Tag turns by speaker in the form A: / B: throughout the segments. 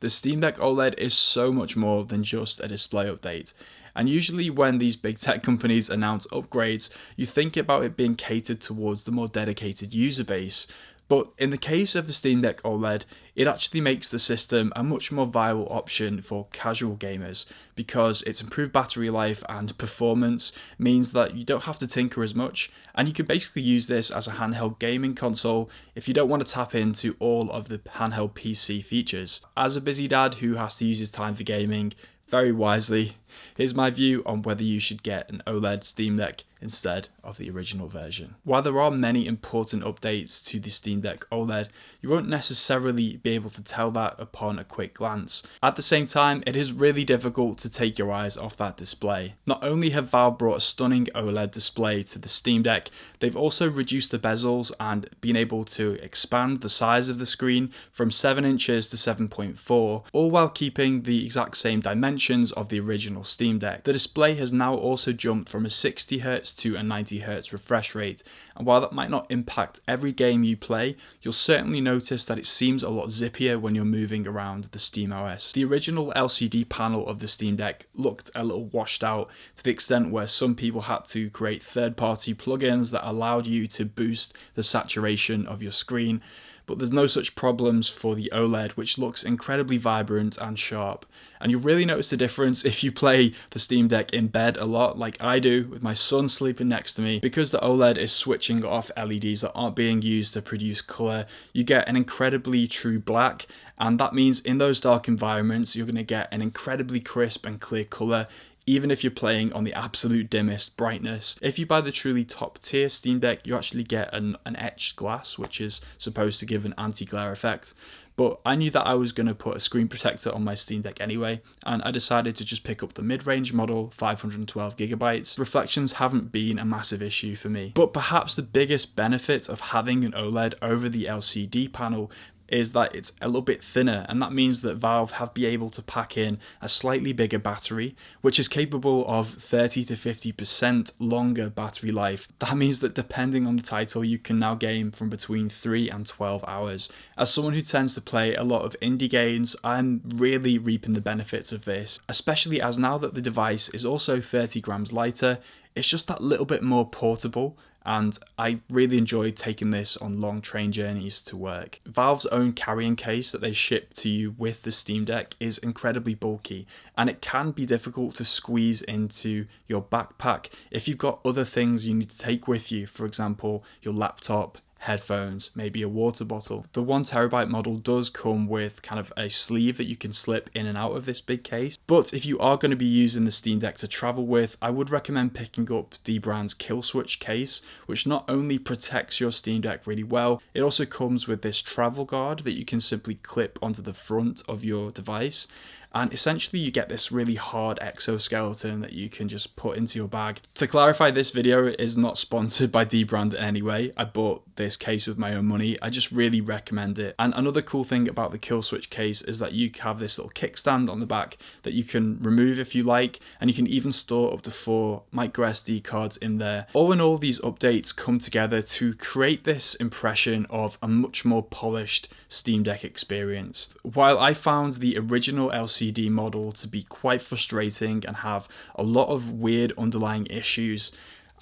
A: The Steam Deck OLED is so much more than just a display update. And usually when these big tech companies announce upgrades, you think about it being catered towards the more dedicated user base. But in the case of the Steam Deck OLED, it actually makes the system a much more viable option for casual gamers because its improved battery life and performance means that you don't have to tinker as much, and you can basically use this as a handheld gaming console if you don't want to tap into all of the handheld PC features. As a busy dad who has to use his time for gaming very wisely, here's my view on whether you should get an OLED Steam Deck instead of the original version. While there are many important updates to the Steam Deck OLED, you won't necessarily be able to tell that upon a quick glance. At the same time, it is really difficult to take your eyes off that display. Not only have Valve brought a stunning OLED display to the Steam Deck, they've also reduced the bezels and been able to expand the size of the screen from 7 inches to 7.4, all while keeping the exact same dimensions of the original Steam Deck. The display has now also jumped from a 60Hz to a 90Hz refresh rate, and while that might not impact every game you play, you'll certainly notice that it seems a lot zippier when you're moving around the SteamOS. The original LCD panel of the Steam Deck looked a little washed out to the extent where some people had to create third-party plugins that allowed you to boost the saturation of your screen. But there's no such problems for the OLED, which looks incredibly vibrant and sharp. And you'll really notice the difference if you play the Steam Deck in bed a lot, like I do, with my son sleeping next to me. Because the OLED is switching off LEDs that aren't being used to produce colour, you get an incredibly true black, and that means in those dark environments, you're going to get an incredibly crisp and clear colour, even if you're playing on the absolute dimmest brightness. If you buy the truly top tier Steam Deck, you actually get an etched glass, which is supposed to give an anti-glare effect. But I knew that I was going to put a screen protector on my Steam Deck anyway, and I decided to just pick up the mid-range model, 512GB. Reflections haven't been a massive issue for me. But perhaps the biggest benefit of having an OLED over the LCD panel is that it's a little bit thinner, and that means that Valve have been able to pack in a slightly bigger battery, which is capable of 30 to 50% longer battery life. That means that depending on the title, you can now game from between 3 and 12 hours. As someone who tends to play a lot of indie games, I'm really reaping the benefits of this, especially as now that the device is also 30 grams lighter, it's just that little bit more portable, and I really enjoyed taking this on long train journeys to work. Valve's own carrying case that they ship to you with the Steam Deck is incredibly bulky, and it can be difficult to squeeze into your backpack if you've got other things you need to take with you, for example, your laptop, headphones, maybe a water bottle. The 1TB model does come with kind of a sleeve that you can slip in and out of this big case, but if you are going to be using the Steam Deck to travel with, I would recommend picking up Dbrand's Kill Switch case, which not only protects your Steam Deck really well, it also comes with this travel guard that you can simply clip onto the front of your device. And essentially you get this really hard exoskeleton that you can just put into your bag. To clarify, this video is not sponsored by Dbrand in any way. I bought this case with my own money. I just really recommend it. And another cool thing about the Kill Switch case is that you have this little kickstand on the back that you can remove if you like, and you can even store up to 4 micro SD cards in there. All in all, these updates come together to create this impression of a much more polished Steam Deck experience. While I found the original LCD model to be quite frustrating and have a lot of weird underlying issues,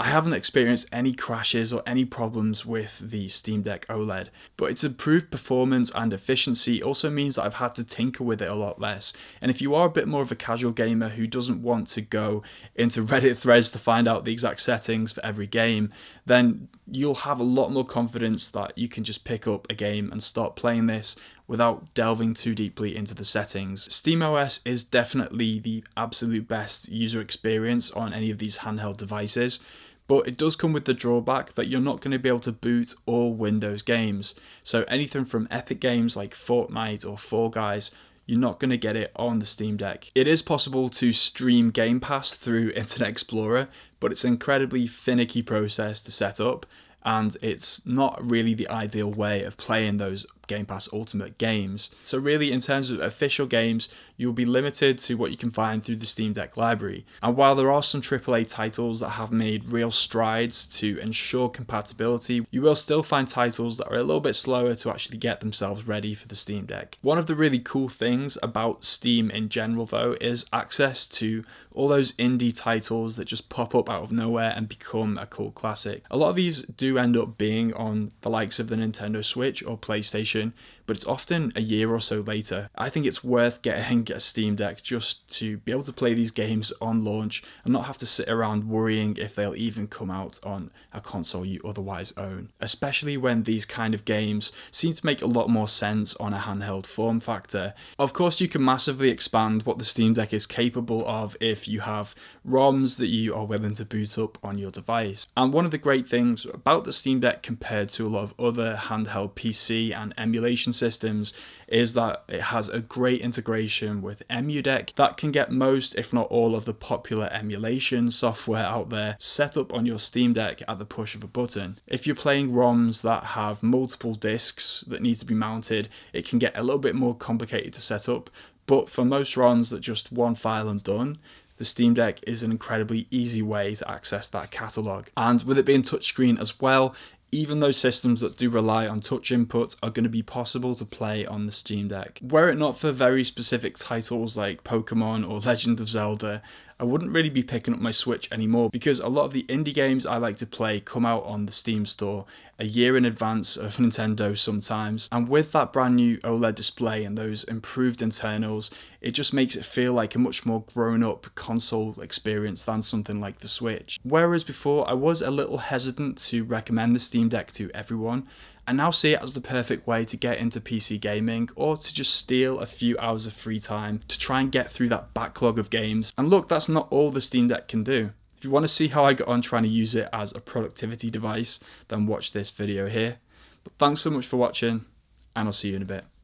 A: I haven't experienced any crashes or any problems with the Steam Deck OLED, but its improved performance and efficiency also means that I've had to tinker with it a lot less. And if you are a bit more of a casual gamer who doesn't want to go into Reddit threads to find out the exact settings for every game, then you'll have a lot more confidence that you can just pick up a game and start playing this without delving too deeply into the settings. SteamOS is definitely the absolute best user experience on any of these handheld devices, but it does come with the drawback that you're not going to be able to boot all Windows games. So anything from epic games like Fortnite or Fall Guys, you're not going to get it on the Steam Deck. It is possible to stream Game Pass through Internet Explorer, but it's an incredibly finicky process to set up, and it's not really the ideal way of playing those Game Pass Ultimate games. So really, in terms of official games, you'll be limited to what you can find through the Steam Deck library. And while there are some AAA titles that have made real strides to ensure compatibility, you will still find titles that are a little bit slower to actually get themselves ready for the Steam Deck. One of the really cool things about Steam in general, though, is access to all those indie titles that just pop up out of nowhere and become a cult classic. A lot of these do end up being on the likes of the Nintendo Switch or PlayStation, but it's often a year or so later. I think it's worth getting a Steam Deck just to be able to play these games on launch and not have to sit around worrying if they'll even come out on a console you otherwise own. Especially when these kind of games seem to make a lot more sense on a handheld form factor. Of course, you can massively expand what the Steam Deck is capable of if you have ROMs that you are willing to boot up on your device. And one of the great things about the Steam Deck compared to a lot of other handheld PC and emulation systems is that it has a great integration with EmuDeck that can get most, if not all, of the popular emulation software out there set up on your Steam Deck at the push of a button. If you're playing ROMs that have multiple discs that need to be mounted, it can get a little bit more complicated to set up, but for most ROMs that just one file and done, the Steam Deck is an incredibly easy way to access that catalogue. And with it being touchscreen as well, even those systems that do rely on touch input are going to be possible to play on the Steam Deck. Were it not for very specific titles like Pokemon or Legend of Zelda, I wouldn't really be picking up my Switch anymore, because a lot of the indie games I like to play come out on the Steam store a year in advance of Nintendo sometimes, and with that brand new OLED display and those improved internals, it just makes it feel like a much more grown-up console experience than something like the Switch. Whereas before I was a little hesitant to recommend the Steam Deck to everyone, I now see it as the perfect way to get into PC gaming, or to just steal a few hours of free time to try and get through that backlog of games. And look, that's not all the Steam Deck can do. If you want to see how I got on trying to use it as a productivity device, then watch this video here. But thanks so much for watching, and I'll see you in a bit.